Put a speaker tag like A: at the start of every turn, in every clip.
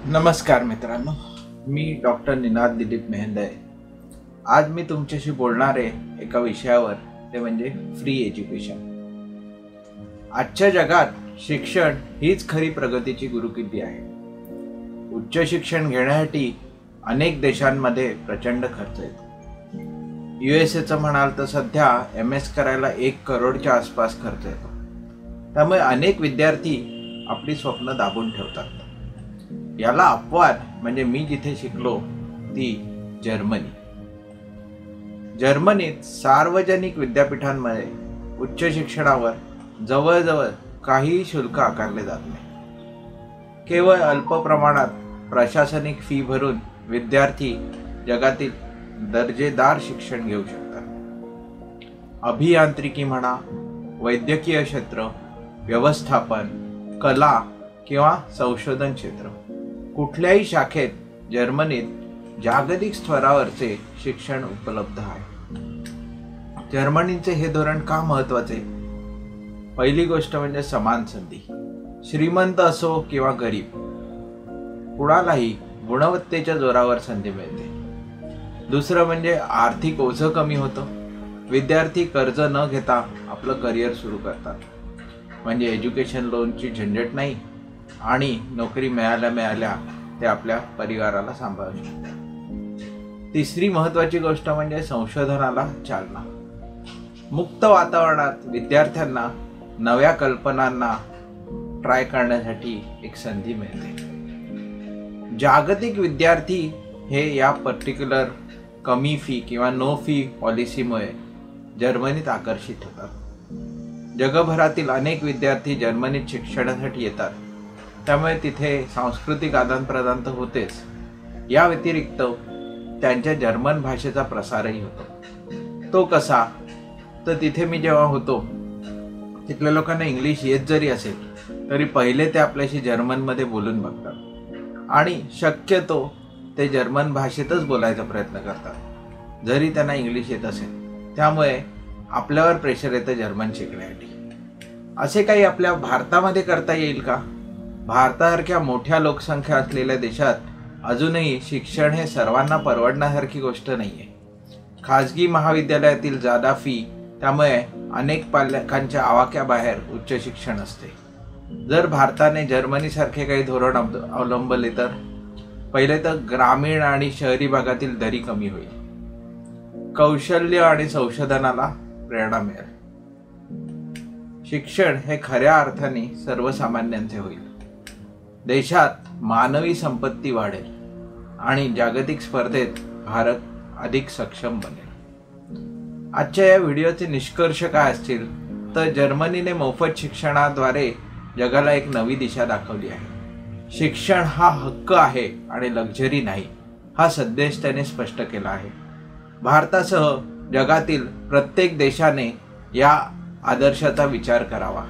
A: नमस्कार मित्रांनो, मी डॉक्टर निनाद दिलीप मेहंदे। आज मी तुमच्याशी बोलणार आहे एका विषयावर, ते म्हणजे फ्री एज्युकेशन। आजच्या जगात शिक्षण हीच खरी प्रगतीची गुरुकिल्ली आहे। उच्च शिक्षण घेण्यासाठी अनेक देशांमध्ये प्रचंड खर्च येतो। USA म्हणाल तर सध्या MS करायला 1 करोडच्या आसपास खर्च येतो। त्यामुळे अनेक विद्यार्थी आपली स्वप्न दाबून ठेवतात। याला अपवाद म्हणजे मी जिथे शिकलो ती जर्मनी। जर्मनीत सार्वजनिक विद्यापीठांमध्ये उच्च शिक्षणावर जवळजवळ काही शुल्क आकारले जात नाही। केवळ अल्प प्रमाणात प्रशासनिक फी भरून विद्यार्थी जगातील दर्जेदार शिक्षण घेऊ शकतात। अभियांत्रिकी म्हणा, वैद्यकीय क्षेत्र, व्यवस्थापन, कला किंवा संशोधन क्षेत्र, कुठल्याही शाखेत जर्मनीत जागतिक स्तरावरचे शिक्षण उपलब्ध आहे। जर्मनीचे हे धोरण का महत्त्वाचे? पहिली गोष्ट म्हणजे समान संधी। श्रीमंत असो किंवा गरीब, कुणालाही गुणवत्तेच्या जोरावर संधी मिळते। दुसरं म्हणजे आर्थिक ओझं कमी होतं। विद्यार्थी कर्ज न घेता आपलं करिअर सुरू करतात, म्हणजे एज्युकेशन लोनची झंझट नाही आणि नोकरी मिळाल्या ते आपल्या परिवाराला सांभाळू शकतात। तिसरी महत्त्वाची गोष्ट म्हणजे संशोधनाला चालना। मुक्त वातावरणात विद्यार्थ्यांना नव्या कल्पनांना ट्राय करण्यासाठी एक संधी मिळते। जागतिक विद्यार्थी हे या पर्टिक्युलर कमी फी किंवा नो फी पॉलिसीमुळे जर्मनीत आकर्षित होतात। जगभरातील अनेक विद्यार्थी जर्मनीत शिक्षणासाठी येतात, त्यामुळे तिथे सांस्कृतिक आदानप्रदान तर होतेच, या व्यतिरिक्त त्यांच्या जर्मन भाषेचा प्रसारही होतो। तो कसा? तर तिथे मी जेव्हा होतो तिथल्या लोकांना इंग्लिश येत जरी असेल तरी पहिले ते आपल्याशी जर्मनमध्ये बोलून बघतात आणि शक्यतो ते जर्मन भाषेतच बोलायचा प्रयत्न करतात जरी त्यांना इंग्लिश येत असेल। त्यामुळे आपल्यावर प्रेशर येतं जर्मन शिकण्यासाठी। असे काही आपल्या भारतामध्ये करता येईल का? भारतासारख्या मोठ्या लोकसंख्या असलेल्या देशात अजूनही शिक्षण हे सर्वांना परवडण्यासारखी गोष्ट नाही आहे। खाजगी महाविद्यालयातील जादा फी, त्यामुळे अनेक पालकांच्या आवाक्याबाहेर उच्च शिक्षण असते। जर भारताने जर्मनीसारखे काही धोरण अवलंबले तर पहिले तर ग्रामीण आणि शहरी भागातील दरी कमी होईल, कौशल्य आणि संशोधनाला प्रेरणा मिळेल। शिक्षण हे खऱ्या अर्थाने सर्वसामान्यांचे होईल। देशात मानवी संपत्ती वाढेल आणि जागतिक स्पर्धेत भारत अधिक सक्षम बनेल। आजच्या या व्हिडिओचे निष्कर्ष काय असतील तर जर्मनीने मोफत शिक्षणाद्वारे जगाला एक नवी दिशा दाखवली आहे। शिक्षण हा हक्क आहे आणि लक्झरी नाही, हा संदेश त्याने स्पष्ट केला आहे। भारतासह जगातील प्रत्येक देशाने या आदर्शाचा विचार करावा।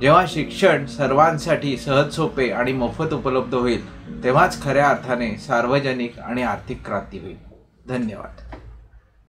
A: जेव्हा शिक्षण सर्वांसाठी सहज, सोपे आणि मोफत उपलब्ध होईल, तेव्हाच खऱ्या अर्थाने सार्वजनिक आणि आर्थिक क्रांती होईल। धन्यवाद।